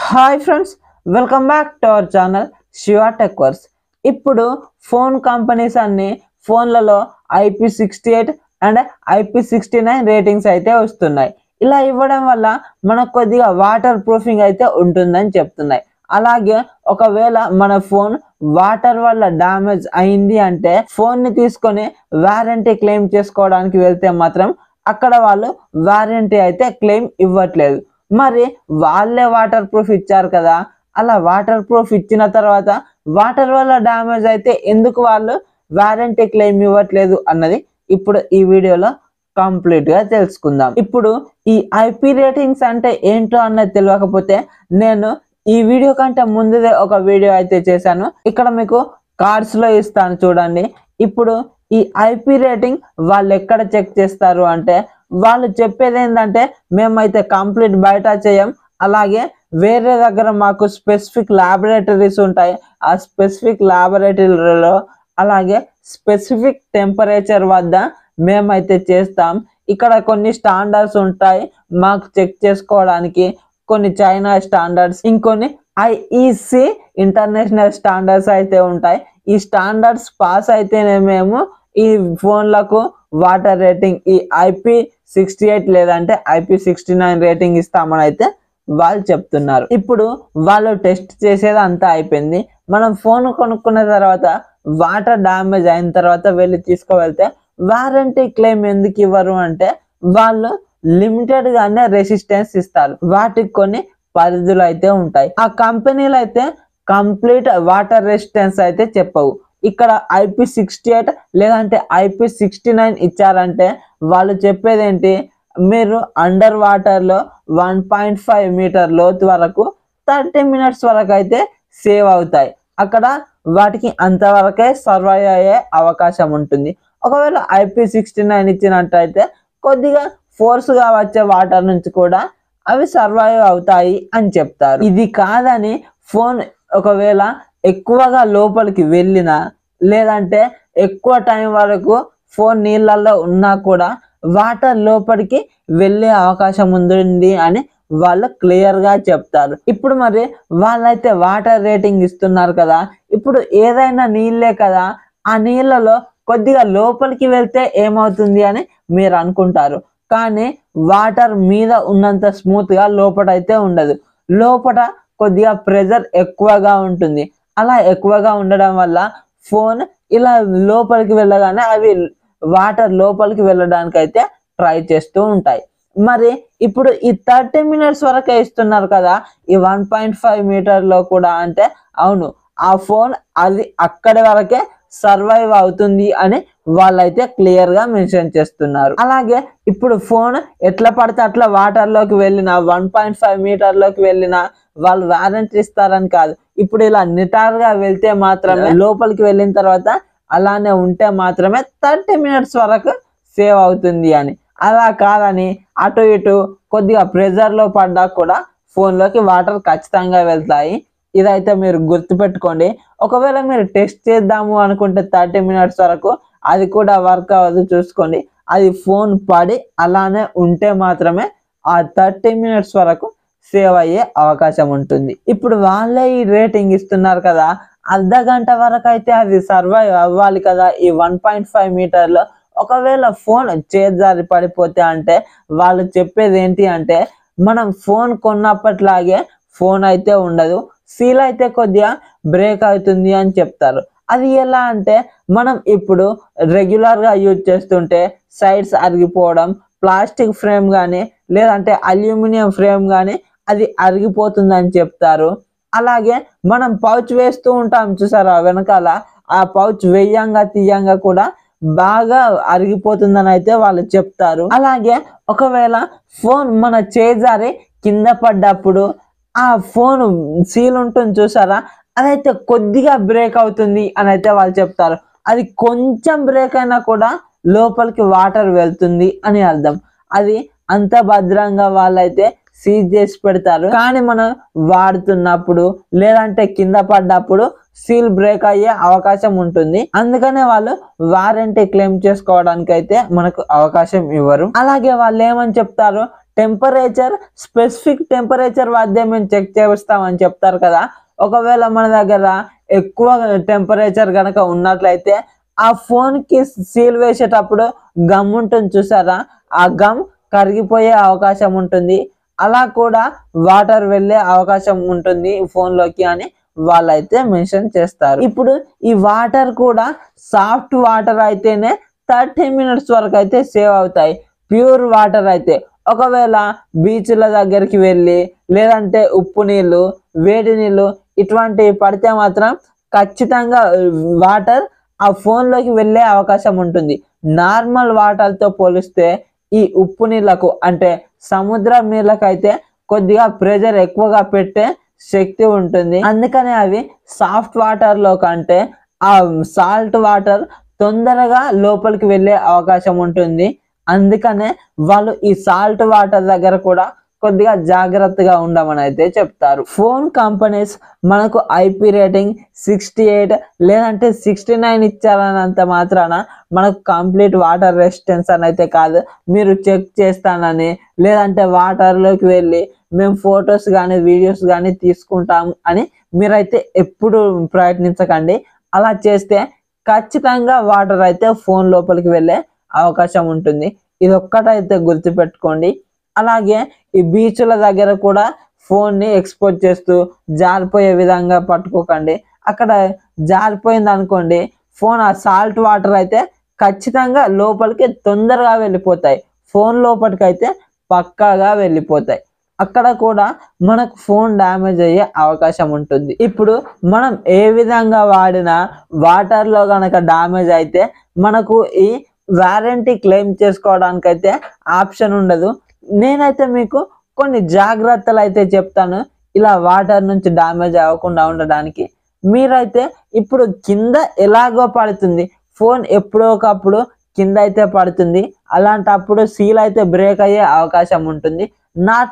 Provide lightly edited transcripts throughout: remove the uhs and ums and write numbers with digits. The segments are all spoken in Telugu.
Hi friends, welcome back to our channel Shiva tech verse. ఇప్పుడు ఫోన్ కంపెనీస్ అన్ని ఫోన్లలో IP68 అండ్ IP69 రేటింగ్స్ అయితే వస్తున్నాయి. ఇలా ఇవ్వడం వల్ల మనకు కొద్దిగా వాటర్ ప్రూఫింగ్ అయితే ఉంటుందని చెప్తున్నాయి. అలాగే ఒకవేళ మన ఫోన్ వాటర్ వల్ల డ్యామేజ్ అయింది అంటే ఫోన్ ని తీసుకొని వారంటీ క్లెయిమ్ చేసుకోవడానికి వెళ్తే మాత్రం అక్కడ వాళ్ళు వారంటీ అయితే క్లెయిమ్ ఇవ్వట్లేదు. మరి వాళ్ళే వాటర్ ప్రూఫ్ ఇచ్చారు కదా, అలా వాటర్ ప్రూఫ్ ఇచ్చిన తర్వాత వాటర్ వల్ల డ్యామేజ్ అయితే ఎందుకు వాళ్ళు వారంటీ క్లెయిమ్ ఇవ్వట్లేదు అన్నది ఇప్పుడు ఈ వీడియోలో కంప్లీట్ గా తెలుసుకుందాం. ఇప్పుడు ఈ IP రేటింగ్స్ అంటే ఏంటో అన్నది తెలియకపోతే నేను ఈ వీడియో కంటే ముందుదే ఒక వీడియో అయితే చేశాను, ఇక్కడ మీకు కార్డ్స్ లో ఇస్తాను చూడండి. ఇప్పుడు ఈ IP రేటింగ్ వాళ్ళు ఎక్కడ చెక్ చేస్తారు అంటే వాళ్ళు చెప్పేది ఏంటంటే మేమైతే కంప్లీట్ బయట చేయం, అలాగే వేరే దగ్గర మాకు స్పెసిఫిక్ ల్యాబొరేటరీస్ ఉంటాయి, ఆ స్పెసిఫిక్ ల్యాబొరేటరీలో అలాగే స్పెసిఫిక్ టెంపరేచర్ వద్ద మేమైతే చేస్తాం. ఇక్కడ కొన్ని స్టాండర్డ్స్ ఉంటాయి మాకు చెక్ చేసుకోవడానికి, కొన్ని చైనా స్టాండర్డ్స్, ఇంకొన్ని IEC ఇంటర్నేషనల్ స్టాండర్డ్స్ అయితే ఉంటాయి. ఈ స్టాండర్డ్స్ పాస్ అయితేనే మేము ఈ ఫోన్లకు వాటర్ రేటింగ్ ఈ IP68 లేదంటే IP69 రేటింగ్ ఇస్తామని అయితే వాళ్ళు చెప్తున్నారు. ఇప్పుడు వాళ్ళు టెస్ట్ చేసేది అంతా అయిపోయింది. మనం ఫోన్ కొనుక్కున్న తర్వాత వాటర్ డ్యామేజ్ అయిన తర్వాత వెళ్ళి తీసుకువెళ్తే వారంటీ క్లెయిమ్ ఎందుకు ఇవ్వరు అంటే వాళ్ళు లిమిటెడ్ గానే రెసిస్టెన్స్ ఇస్తారు, వాటికి కొన్ని పరిధులు అయితే ఉంటాయి. ఆ కంపెనీలు అయితే కంప్లీట్ వాటర్ రెసిస్టెన్స్ అయితే చెప్పవు. ఇక్కడ IP68 లేదంటే IP69 ఇచ్చారంటే వాళ్ళు చెప్పేది ఏంటి, మీరు అండర్ వాటర్ లో 1.5 మీటర్ లోతు వరకు 30 మినిట్స్ వరకు అయితే సేవ్ అవుతాయి. అక్కడ వాటికి అంతవరకే సర్వైవ్ అయ్యే అవకాశం ఉంటుంది. ఒకవేళ IP69 ఇచ్చినట్టయితే కొద్దిగా ఫోర్స్ గా వచ్చే వాటర్ నుంచి కూడా అవి సర్వైవ్ అవుతాయి అని చెప్తారు. ఇది కాదని ఫోన్ ఒకవేళ ఎక్కువగా లోపలికి వెళ్ళినా లేదంటే ఎక్కువ టైం వరకు ఫోన్ నీళ్ళల్లో ఉన్నా కూడా వాటర్ లోపలికి వెళ్ళే అవకాశం ఉంది అని వాళ్ళు క్లియర్ గా చెప్తారు. ఇప్పుడు మరి వాళ్ళైతే వాటర్ రేటింగ్ ఇస్తున్నారు కదా, ఇప్పుడు ఏదైనా నీళ్ళే కదా, ఆ నీళ్ళలో కొద్దిగా లోపలికి వెళ్తే ఏమవుతుంది అని మీరు అనుకుంటారు, కానీ వాటర్ మీద ఉన్నంత స్మూత్ గా లోపల అయితే ఉండదు. లోపల కొద్దిగా ప్రెజర్ ఎక్కువగా ఉంటుంది. అలా ఎక్కువగా ఉండడం వల్ల ఫోన్ ఇలా లోపలికి వెళ్ళగానే అవి వాటర్ లోపలికి వెళ్ళడానికి అయితే ట్రై చేస్తూ ఉంటాయి. మరి ఇప్పుడు ఈ 30 మినిట్స్ వరకే ఇస్తున్నారు కదా ఈ 1.5 మీటర్ లో కూడా అంటే అవును, ఆ ఫోన్ అది అక్కడి వరకే సర్వైవ్ అవుతుంది అని వాళ్ళైతే క్లియర్ గా మెన్షన్ చేస్తున్నారు. అలాగే ఇప్పుడు ఫోన్ ఎట్లా పడితే అట్లా వాటర్ లోకి వెళ్ళిన 1.5 మీటర్ లోకి వెళ్ళిన వాళ్ళు వారంటీ ఇస్తారని కాదు. ఇప్పుడు ఇలా నిటారుగా వెళ్తే మాత్రమే, లోపలికి వెళ్ళిన తర్వాత అలానే ఉంటే మాత్రమే 30 మినిట్స్ వరకు సేవ్ అవుతుంది అని. అలా కాదని అటు ఇటు కొద్దిగా ప్రెజర్ లో పడ్డా కూడా ఫోన్ లోకి వాటర్ ఖచ్చితంగా వెళ్తాయి. ఇదైతే మీరు గుర్తుపెట్టుకోండి. ఒకవేళ మీరు టెస్ట్ చేద్దాము అనుకుంటే 30 మినిట్స్ వరకు అది కూడా వర్క్ అవ్వదు చూసుకోండి. అది ఫోన్ పడి అలానే ఉంటే మాత్రమే ఆ 30 మినిట్స్ వరకు సేవ్ అయ్యే అవకాశం ఉంటుంది. ఇప్పుడు వాళ్ళే ఈ రేటింగ్ ఇస్తున్నారు కదా, అర్ధ గంట వరకు అయితే అది సర్వైవ్ అవ్వాలి కదా ఈ 1.5 మీటర్లో. ఒకవేళ ఫోన్ చేజారి పడిపోతే అంటే వాళ్ళు చెప్పేది ఏంటి అంటే మనం ఫోన్ కొన్నప్పట్లాగే ఫోన్ అయితే ఉండదు, సీల్ అయితే కొద్దిగా బ్రేక్ అవుతుంది అని చెప్తారు. అది ఎలా అంటే మనం ఇప్పుడు రెగ్యులర్ గా యూజ్ చేస్తుంటే సైడ్స్ అరిగిపోవడం, ప్లాస్టిక్ ఫ్రేమ్ కానీ లేదంటే అల్యూమినియం ఫ్రేమ్ కానీ అది అరిగిపోతుందని చెప్తారు. అలాగే మనం పౌచ్ వేస్తూ ఉంటాం చూసారా వెనకాల, ఆ పౌచ్ వెయ్యంగా తీయంగా కూడా బాగా అరిగిపోతుందని అయితే వాళ్ళు చెప్తారు. అలాగే ఒకవేళ ఫోన్ మన చేజారి కింద పడ్డప్పుడు ఆ ఫోన్ సీల్ ఉంటుంది చూసారా, అదైతే కొద్దిగా బ్రేక్ అవుతుంది అని అయితే వాళ్ళు చెప్తారు. అది కొంచెం బ్రేక్ అయినా కూడా లోపలికి వాటర్ వెళ్తుంది అని అర్థం. అది అంత భద్రంగా వాళ్ళైతే సీజ్ చేసి పెడతారు. కానీ మనం వాడుతున్నప్పుడు లేదంటే కింద పడ్డప్పుడు సీల్ బ్రేక్ అయ్యే అవకాశం ఉంటుంది. అందుకనే వాళ్ళు వారంటీ క్లెయిమ్ చేసుకోవడానికి అయితే మనకు అవకాశం ఇవ్వరు. అలాగే వాళ్ళు ఏమని చెప్తారు, టెంపరేచర్ స్పెసిఫిక్ టెంపరేచర్ వద్ద మేము చెక్ చేస్తామని చెప్తారు కదా. ఒకవేళ మన దగ్గర ఎక్కువ టెంపరేచర్ కనుక ఉన్నట్లయితే ఆ ఫోన్ కి సీల్ వేసేటప్పుడు గమ్ ఉంటుంది చూసారా, ఆ గమ్ కరిగిపోయే అవకాశం ఉంటుంది. అలా కూడా వాటర్ వెళ్ళే అవకాశం ఉంటుంది ఫోన్ లోకి అని వాళ్ళైతే మెన్షన్ చేస్తారు. ఇప్పుడు ఈ వాటర్ కూడా సాఫ్ట్ వాటర్ అయితేనే 30 minutes వరకు అయితే సేవ్ అవుతాయి. ప్యూర్ వాటర్ అయితే ఒకవేళ బీచ్ల దగ్గరికి వెళ్ళి లేదంటే ఉప్పు నీళ్ళు, వేడి నీళ్ళు ఇటువంటివి పడితే మాత్రం ఖచ్చితంగా వాటర్ ఆ ఫోన్ లోకి వెళ్ళే అవకాశం ఉంటుంది. నార్మల్ వాటర్ తో పోలిస్తే ఈ ఉప్పు నీళ్ళకు అంటే సముద్రం నీళ్ళకు అయితే కొద్దిగా ప్రెషర్ ఎక్కువగా పెట్టే శక్తి ఉంటుంది. అందుకనే అవి సాఫ్ట్ వాటర్ లో కంటే ఆ సాల్ట్ వాటర్ తొందరగా లోపలికి వెళ్ళే అవకాశం ఉంటుంది. అందుకనే వాళ్ళు ఈ సాల్ట్ వాటర్ దగ్గర కూడా కొద్దిగా జాగ్రత్తగా ఉండమని అయితే చెప్తారు. ఫోన్ కంపెనీస్ మనకు ఐపీ రేటింగ్ 68 లేదంటే 69 ఇచ్చారన్నంత మాత్రాన మనకు కంప్లీట్ వాటర్ రెసిస్టెన్స్ అని అయితే కాదు. మీరు చెక్ చేస్తానని లేదంటే వాటర్లోకి వెళ్ళి మేము ఫొటోస్ కానీ వీడియోస్ కానీ తీసుకుంటాం అని మీరైతే ఎప్పుడు ప్రయత్నించకండి. అలా చేస్తే ఖచ్చితంగా వాటర్ అయితే ఫోన్ లోపలికి వెళ్ళే అవకాశం ఉంటుంది. ఇది ఒక్కటైతే గుర్తుపెట్టుకోండి. అలాగే ఈ బీచ్ల దగ్గర కూడా ఫోన్ని ఎక్స్పోజ్ చేస్తూ జారిపోయే విధంగా పట్టుకోకండి. అక్కడ జారిపోయింది అనుకోండి ఫోన్, ఆ సాల్ట్ వాటర్ అయితే ఖచ్చితంగా లోపలికి తొందరగా వెళ్ళిపోతాయి. ఫోన్ లోపలికి అయితే పక్కాగా వెళ్ళిపోతాయి. అక్కడ కూడా మనకు ఫోన్ డ్యామేజ్ అయ్యే అవకాశం ఉంటుంది. ఇప్పుడు మనం ఏ విధంగా వాడినా వాటర్లో కనుక డ్యామేజ్ అయితే మనకు ఈ వారంటీ క్లెయిమ్ చేసుకోవడానికి అయితే ఆప్షన్ ఉండదు. నేనైతే మీకు కొన్ని జాగ్రత్తలు అయితే చెప్తాను ఇలా వాటర్ నుంచి డ్యామేజ్ అవ్వకుండా ఉండడానికి. మీరైతే ఇప్పుడు కింద ఎలాగో పడుతుంది, ఫోన్ ఎప్పుడో ఒకప్పుడు కింద అయితే పడుతుంది. అలాంటప్పుడు సీల్ అయితే బ్రేక్ అయ్యే అవకాశం ఉంటుంది. నాట్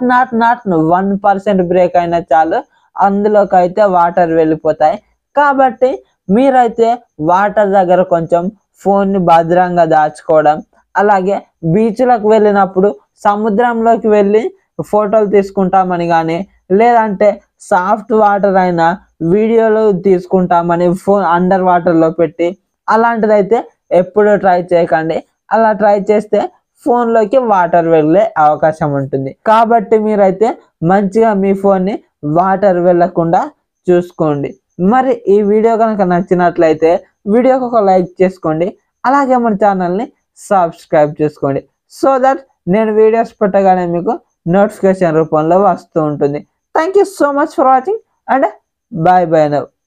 1% బ్రేక్ అయినా చాలు అందులోకి అయితే వాటర్ వెళ్ళిపోతాయి. కాబట్టి మీరైతే వాటర్ దగ్గర కొంచెం ఫోన్ని భద్రంగా దాచుకోవడం, అలాగే బీచ్లకు వెళ్ళినప్పుడు సముద్రంలోకి వెళ్ళి ఫోటోలు తీసుకుంటామని కానీ లేదంటే సాఫ్ట్ వాటర్ అయినా వీడియోలు తీసుకుంటామని ఫోన్ అండర్ వాటర్లో పెట్టి అలాంటిదైతే ఎప్పుడూ ట్రై చేయకండి. అలా ట్రై చేస్తే ఫోన్లోకి వాటర్ వెళ్ళే అవకాశం ఉంటుంది. కాబట్టి మీరైతే మంచిగా మీ ఫోన్ని వాటర్ వెళ్ళకుండా చూసుకోండి. మరి ఈ వీడియో కనుక నచ్చినట్లయితే వీడియోకి ఒక లైక్ చేసుకోండి. అలాగే మన ఛానల్ని సబ్స్క్రైబ్ చేసుకోండి. సో దట్ నేను వీడియోస్ పెట్టగానే మీకు నోటిఫికేషన్ రూపంలో వస్తూ ఉంటుంది. Thank you so much for watching and bye now.